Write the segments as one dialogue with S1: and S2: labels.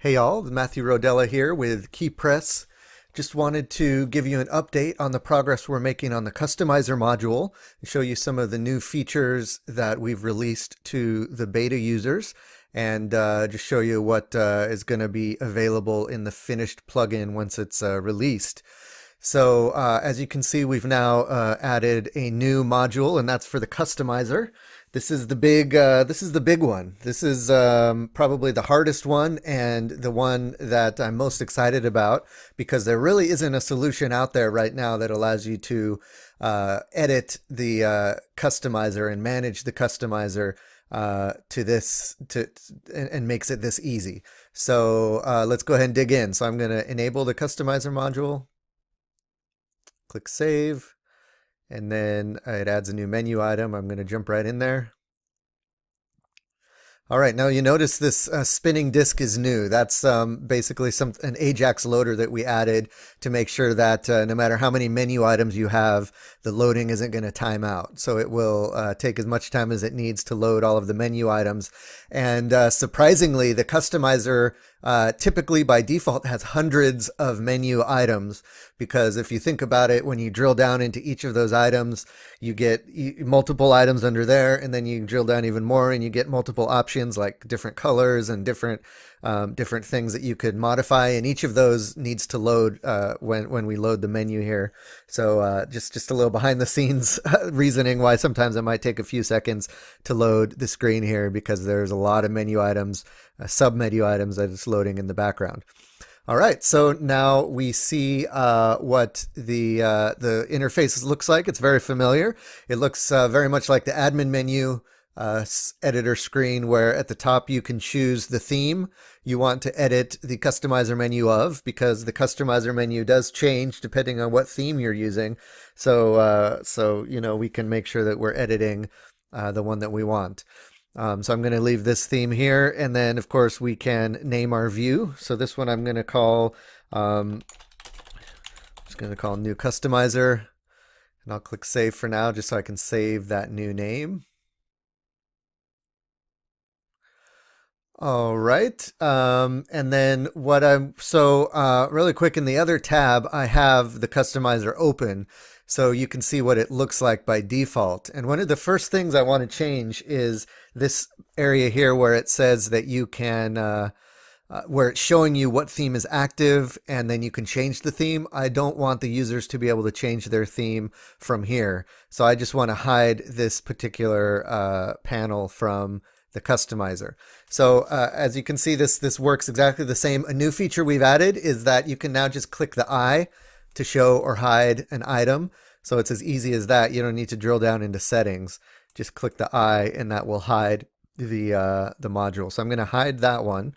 S1: Hey all, Matthew Rodella here with KeyPress. Just wanted to give you an update on the progress we're making on the customizer module and show you some of the new features that we've released to the beta users and just show you what is going to be available in the finished plugin once it's released. So as you can see, we've now added a new module, and that's for the customizer. This is the big one. This is probably the hardest one and the one that I'm most excited about because there really isn't a solution out there right now that allows you to edit the customizer and manage the customizer and makes it this easy. So let's go ahead and dig in. So I'm going to enable the customizer module. Click Save, and then it adds a new menu item. I'm going to jump right in there. All right, now you notice this spinning disk is new. That's basically an Ajax loader that we added to make sure that no matter how many menu items you have, the loading isn't going to time out. So it will take as much time as it needs to load all of the menu items. And surprisingly, the customizer typically by default has hundreds of menu items, because if you think about it, when you drill down into each of those items, you get multiple items under there, and then you drill down even more and you get multiple options like different colors and different things that you could modify, and each of those needs to load when we load the menu here. So just a little behind the scenes reasoning why sometimes it might take a few seconds to load the screen here, because there's a lot of menu items, sub menu items that it's loading in the background. All right, so now we see what the interface looks like. It's very familiar. It looks very much like the admin menu editor screen, where at the top you can choose the theme you want to edit the customizer menu of, because the customizer menu does change depending on what theme you're using. So we can make sure that we're editing the one that we want. So I'm going to leave this theme here, and then of course we can name our view. So this one I'm going to call new customizer, and I'll click save for now just so I can save that new name. All right, and then really quick, in the other tab I have the customizer open, so you can see what it looks like by default. And one of the first things I want to change is this area here where it says that you can, where it's showing you what theme is active, and then you can change the theme. I don't want the users to be able to change their theme from here, so I just want to hide this particular panel from the customizer. So as you can see, this works exactly the same. A new feature we've added is that you can now just click the eye to show or hide an item. So it's as easy as that. You don't need to drill down into settings. Just click the eye and that will hide the module. So I'm going to hide that one.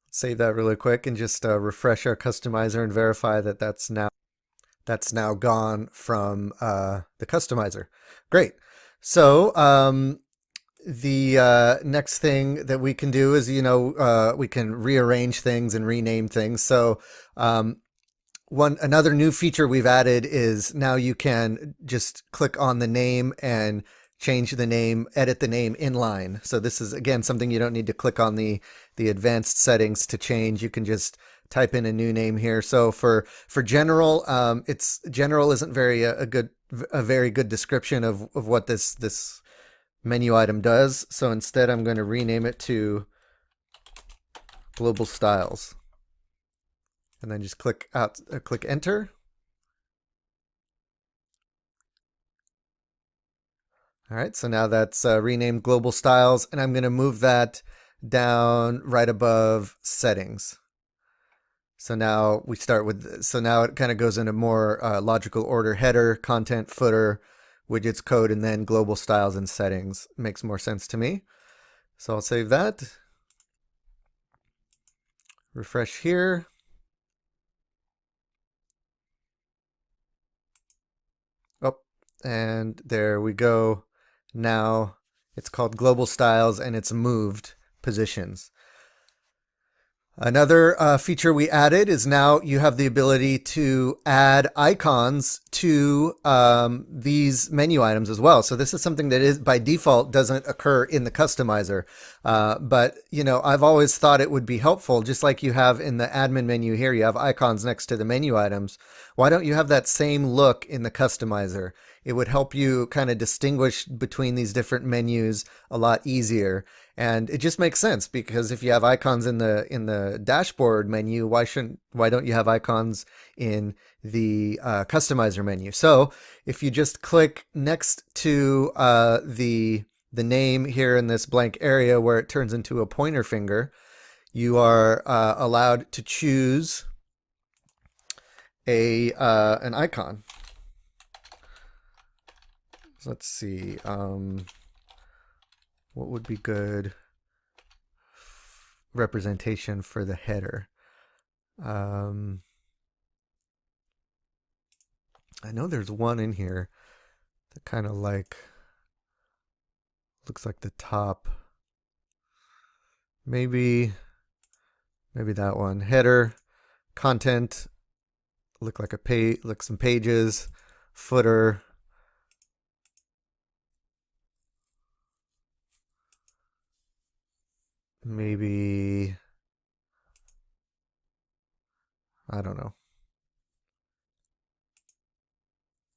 S1: Save that really quick and just refresh our customizer and verify that that's now gone from the customizer. Great. So the next thing that we can do is, we can rearrange things and rename things. So another new feature we've added is now you can just click on the name and change the name, edit the name inline. So this is, again, something you don't need to click on the advanced settings to change. You can just type in a new name here. So for general, general isn't a very good description of what this menu item does. So instead I'm going to rename it to global styles, and then just click enter. All right, so now that's renamed global styles, and I'm going to move that down right above settings. So now we start with, so now it kind of goes into more logical order: header, content, footer, widgets, code, and then global styles and settings. Makes more sense to me. So I'll save that. Refresh here. Oh, and there we go. Now it's called global styles and it's moved positions. Another feature we added is now you have the ability to add icons to these menu items as well. So this is something that is by default doesn't occur in the customizer. But you know, I've always thought it would be helpful, just like you have in the admin menu here, you have icons next to the menu items. Why don't you have that same look in the customizer? It would help you kind of distinguish between these different menus a lot easier. And it just makes sense because if you have icons in the dashboard menu, why don't you have icons in the customizer menu? So if you just click next to the name here in this blank area where it turns into a pointer finger, you are allowed to choose an icon. So let's see. What would be good representation for the header? I know there's one in here that kind of like looks like the top. Maybe that one. Header, content, look like a page, like some pages, footer. Maybe, I don't know.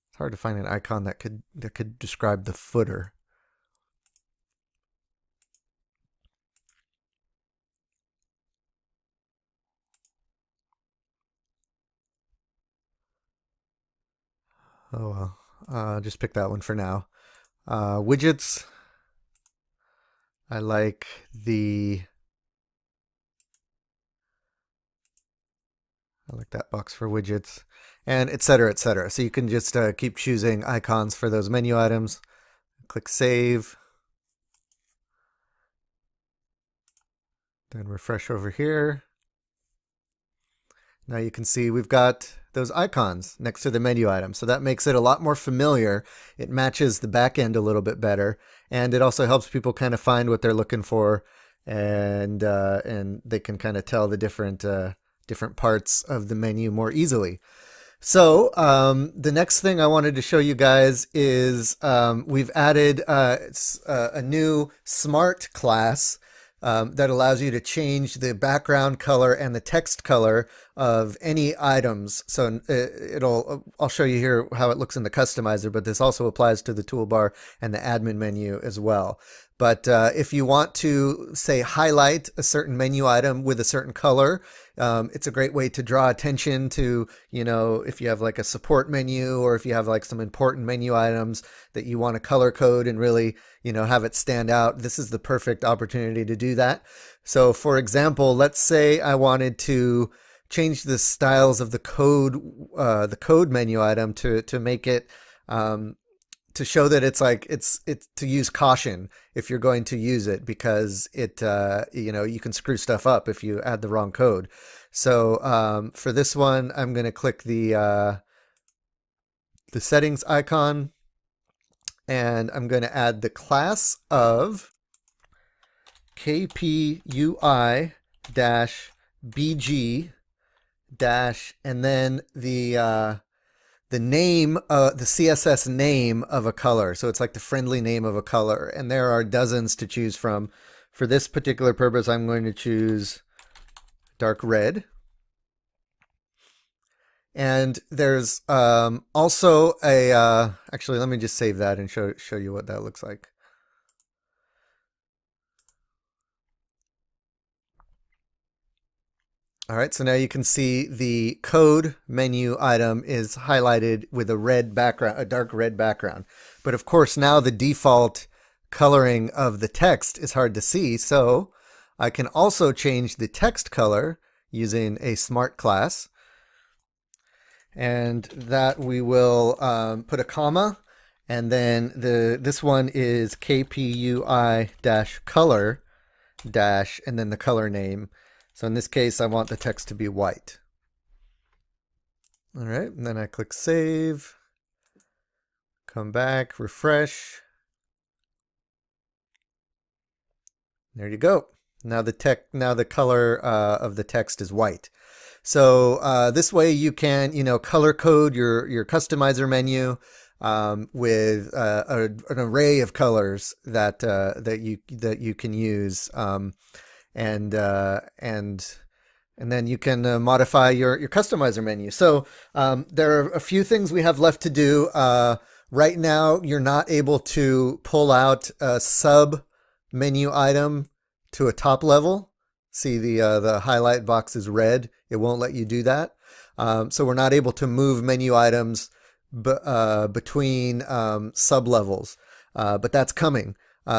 S1: It's hard to find an icon that could describe the footer. Oh well, just pick that one for now. Widgets. I like that box for widgets, and etc., etc. So you can just keep choosing icons for those menu items. Click Save. Then refresh over here. Now you can see we've got those icons next to the menu item. So that makes it a lot more familiar. It matches the back end a little bit better. And it also helps people kind of find what they're looking for. And they can kind of tell the different parts of the menu more easily. So the next thing I wanted to show you guys is we've added a new Smart class that allows you to change the background color and the text color of any items. So I'll show you here how it looks in the customizer, but this also applies to the toolbar and the admin menu as well. But if you want to, say, highlight a certain menu item with a certain color, it's a great way to draw attention to, you know, if you have like a support menu or if you have like some important menu items that you want to color code and really, you know, have it stand out. This is the perfect opportunity to do that. So for example, let's say I wanted to change the styles of the code menu item to make it to show that it's like it's to use caution if you're going to use it, because it you know, you can screw stuff up if you add the wrong code. So for this one, I'm going to click the settings icon, and I'm going to add the class of KPUI BG and then the name, the CSS name of a color. So it's like the friendly name of a color. And there are dozens to choose from. For this particular purpose, I'm going to choose dark red. And there's also a, actually, let me just save that and show you what that looks like. All right, so now you can see the code menu item is highlighted with a red background, a dark red background. But of course, now the default coloring of the text is hard to see. So I can also change the text color using a Smart class. And that we will put a comma. And then this one is KPUI-color and then the color name. So in this case, I want the text to be white. All right, and then I click Save, come back, refresh. There you go. Now the color of the text is white. So this way you can, color code your customizer menu with an array of colors that you can use, and then you can modify your customizer menu. So there are a few things we have left to do. Right now, you're not able to pull out a sub menu item to a top level. See, the highlight box is red. It won't let you do that. So we're not able to move menu items between sub levels, but that's coming.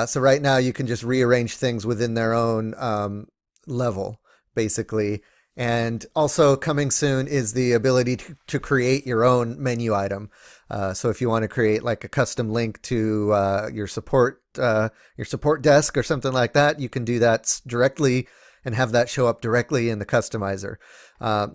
S1: So right now you can just rearrange things within their own level, basically. And also coming soon is the ability to create your own menu item. So if you want to create like a custom link to your support desk or something like that, you can do that directly and have that show up directly in the customizer.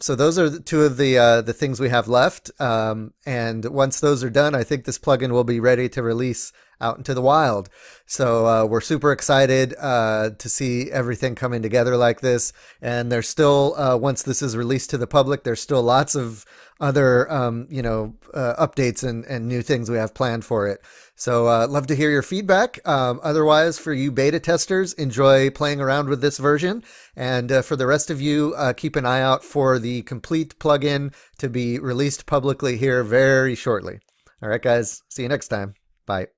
S1: So those are two of the things we have left. And once those are done, I think this plugin will be ready to release out into the wild. So we're super excited to see everything coming together like this. And there's still, once this is released to the public, there's still lots of other updates and new things we have planned for it. So love to hear your feedback. Otherwise, for you beta testers, enjoy playing around with this version. And for the rest of you, keep an eye out for the complete plugin to be released publicly here very shortly. All right, guys. See you next time. Bye.